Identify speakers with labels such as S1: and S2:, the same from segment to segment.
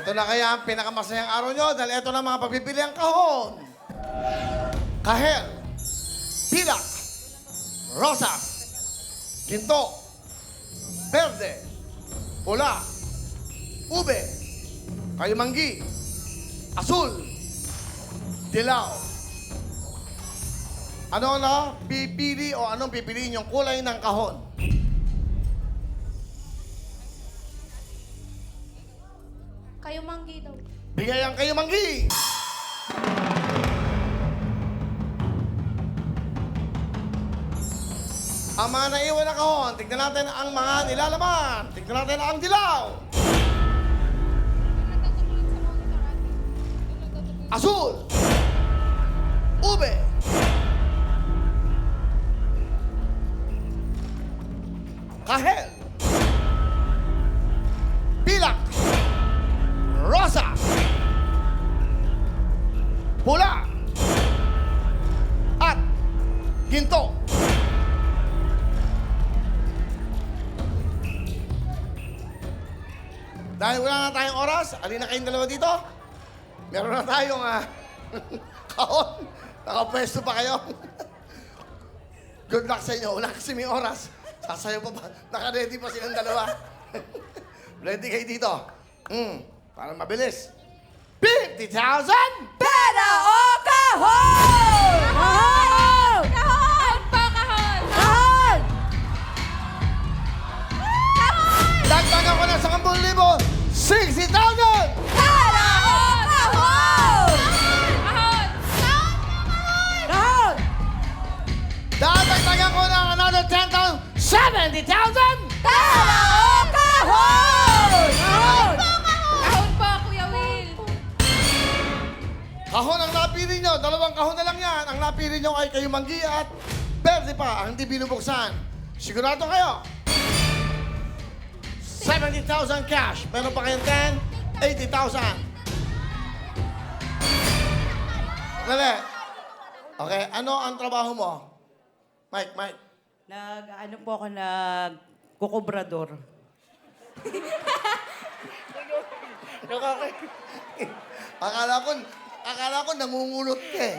S1: Ito na kaya ang pinakamasayang araw nyo dahil ito na mga pagpipiliang kahon. Kahel, pilak, rosas, ginto, berde, pula, ube, kayumanggi, asul, dilaw. Ano na pipili o anong pipiliin yung kulay ng kahon?
S2: Kayumanggi daw.
S1: Bigay ang kayumanggi! Ang mga naiwan na kahon, tignan natin ang mga nilalaman. Tignan natin ang dilaw. Asul. Ube. Kahel. Pilak. Rosa. Pula. At ginto. Dahil wala na tayong oras, alin na kayong dalawa dito? Meron na tayong kahon. Nakapwesto pa kayo. Good luck sa inyo. Wala kasi may oras. Sasayo pa ba? Naka-ready pa silang dalawa. Ready kayo dito. Para mabilis. 50,000!
S3: Pera o kahon! Kahon!
S2: Kahon po, kahon!
S3: Kahon!
S1: Dagdagan ko na sa 10,000! 60,000!
S3: Pera o kahon!
S2: Kahon!
S3: Kahon!
S1: Dadagdagan ko na another 10,000! 70,000!
S3: Pera o kahon! Kahon!
S2: Kahon po, Kuya Will!
S1: Kahon ang napili nyo. Dalawang kahon na lang yan. Ang napili nyo ay kayumanggi at berde pa ang hindi binubuksan. Sigurado kayo? 70,000 cash. Meron pa kayong 10, 80,000. Dali. Okay, ano ang trabaho mo? Mike.
S3: Ano po ako, nagkukubrador.
S1: Akala ko nangungulot ka eh.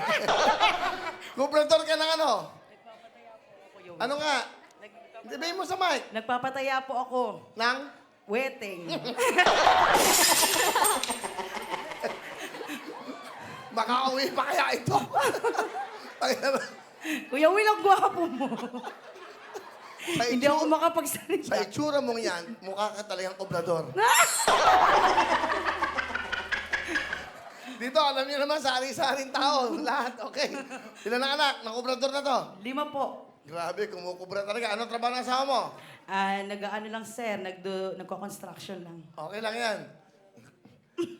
S1: Kubrador ka ng ano? Ano nga? Sabihin mo sa mic.
S3: Nagpapataya po ako
S1: Nang?
S3: wedding.
S1: Makauwi pa kaya ito?
S3: Kuya Will, ang gwapo mo.
S1: Sa
S3: Hindi ako
S1: itsura-
S3: makapagsalita.
S1: Sa itsura mong yan, mukha ka talagang obrador. Dito, alam niyo naman, sari-saring tao. Lahat, okay. Ilan ang anak? Ng obrador na to?
S3: 5 po.
S1: Grabe, kumukubra talaga. Anong trabaho ng asawa mo?
S3: Nag-ano lang, sir, nagko-construction lang.
S1: Okay lang yan.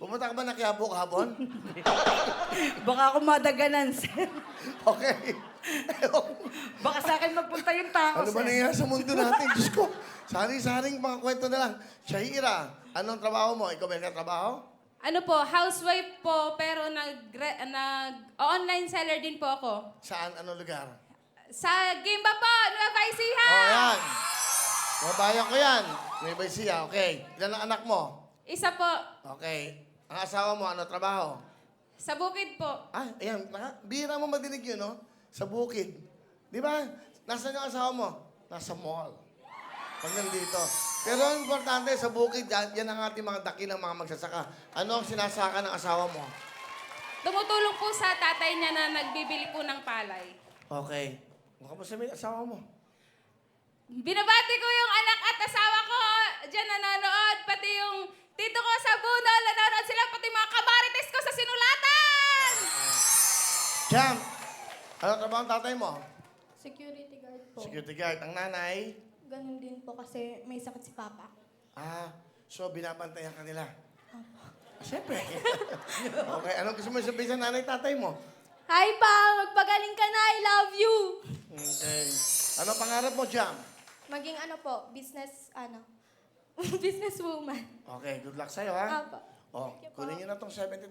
S1: Pumunta ka ba na Quiapo kahapon?
S3: Baka ako madaganan, sir.
S1: Okay.
S3: Baka sa akin magpunta yung tao,
S1: Ano ba
S3: sir.
S1: nangyayari sa mundo natin? Diyos ko, sari-saring mga kwento na lang. Shahira, anong trabaho mo? Ikaw may trabaho?
S2: Ano po, housewife po, pero online seller din po ako.
S1: Saan? Anong lugar?
S2: Sa Gimba po, Nueva Ecija!
S1: Oh, yan. Mabayan ko yan. May siya, okay. Ilan ang anak mo?
S2: Isa po,
S1: Okay. Ang asawa mo, ano trabaho?
S2: sa bukid po.
S1: Ah, ayan. Bihira mo madinig yun, no? Sa bukid. Di ba? Nasaan yung asawa mo? Nasa mall. Pag nandito. Pero ang importante, sa bukid, yan ang ating mga dakilang mga magsasaka. Ano ang sinasaka ng asawa mo?
S2: Tumutulong po sa tatay niya na nagbibili po ng palay.
S1: Okay. Mukha mo sabihin, asawa mo.
S2: Binabati ko yung anak at asawa ko dyan nanonood, pati yung tito ko sa Bunol, nanonood sila, pati mga kamarites ko sa Sinulatan!
S1: Jam! Ano trabaho ang tatay mo?
S4: Security guard po.
S1: Security guard. Ang nanay?
S4: Ganun din po kasi may sakit si Papa.
S1: Ah, so binabantayan ka nila? Siyempre. Okay, anong gusto mo sabihin sa nanay tatay mo?
S4: Hi pa! Magpagaling ka na! I love you!
S1: Okay. Ano pangarap mo, Jam?
S4: Maging businesswoman.
S1: Okay, good luck sa'yo, ha?
S4: Apo.
S1: Oh, kunin niyo na tong 70,000.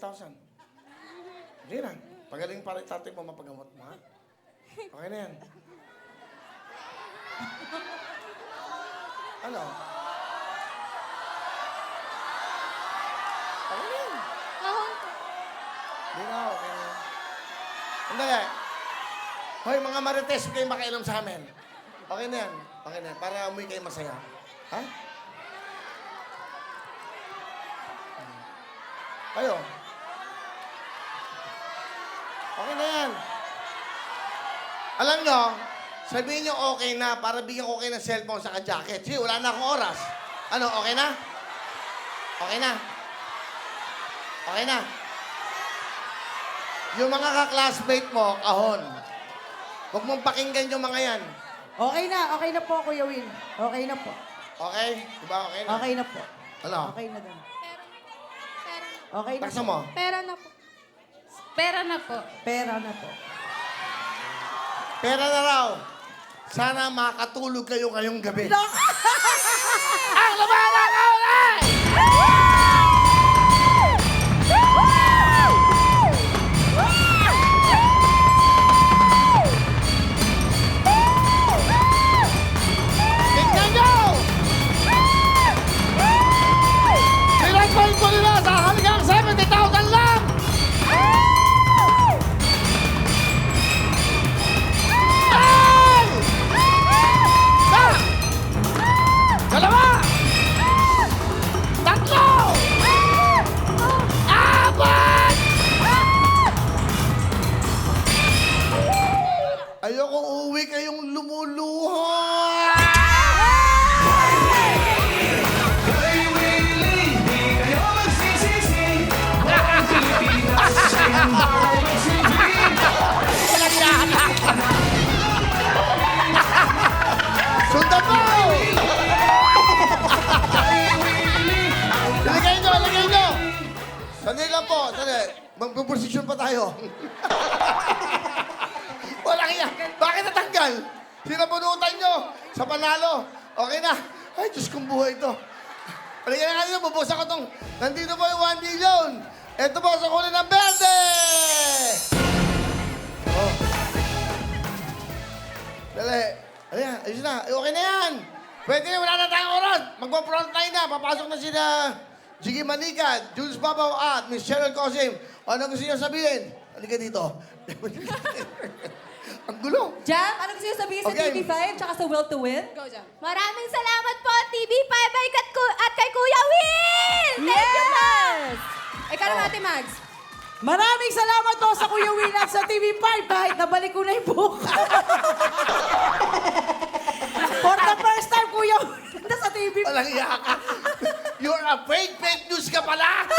S1: Hindi na. Pagaling para tatay mo mapagamot mo, ha? Okay na yan. Ano? Okay na Hindi na, okay na. Andali. Hoy, mga marites, huwag kayong makialam sa amin. Okay na yan. Okay na yan. Para umuwi kayo masaya. Ha? Kayo. Okay na yan. Alam nyo, sabihin nyo okay na para bigyan ko kayo ng cellphone sa jacket. Sige, wala na akong oras. Ano, okay na? Okay na? Okay na? Yung mga ka-classmate mo, kahon. Huwag mong pakinggan yung mga yan.
S3: Okay na po, Kuya Will. Okay na po.
S1: Okay? Diba okay na?
S3: Okay na po.
S1: Ano?
S3: Okay na daw.
S4: Pera.
S3: Okay na
S1: Taksa
S3: po.
S1: mo.
S4: Pera na po.
S2: Pera na po.
S3: Pera na po.
S1: Pera na raw. Sana makatulog kayo ngayong gabi.
S3: No!
S1: Ang labanan ka ulit! Tignan nyo! Pinag-point ko nila sa halagang 70,000 lang! Ay! Isa! Dalawa! Tatlo! Apat! Ayoko uuwi kayong lumuluha!
S5: Kay Willie, di kayo magsisisi. Buong Pilipinas, sa'yo magsilbi.
S1: Sundan mo!
S5: Kay Willie,
S1: Ilagay nyo, ilagay nyo! Sandali lang po, sandali. Magpuposisyon pa tayo. Walang iya. Bakit natanggal? Sinabunutan nyo sa panalo. Okay na. Ay, Diyos kong buhay ito. Halika na kanina, bubusan ko tong... Nandito po yung 1 million. Ito po sa kulay ng berde! Oh. Dali. Halika, ayos na. Ay, okay na yan. Pwede na, wala na tayong oras. Magpa-frontline na. Papasok na sila Jiggy Manika, Jules Babaw at Miss Cheryl Cosim. Ano gusto niyo sabihin? Halika dito. Ang gulo.
S6: Jam, anong gusto niyo sabihin sa
S1: Okay.
S6: TV5 tsaka sa Will to Win?
S2: Go, Jam.
S4: Maraming salamat po, TV5 at kay Kuya Will! Thank you po!
S2: Ikaw naman, Ate Mags.
S3: Maraming salamat po sa Kuya Will at sa TV5 kahit nabalik ko na yung book. For the first time, Kuya Will, nasa TV5.
S1: Walang iya ka. You're afraid fake news ka pala.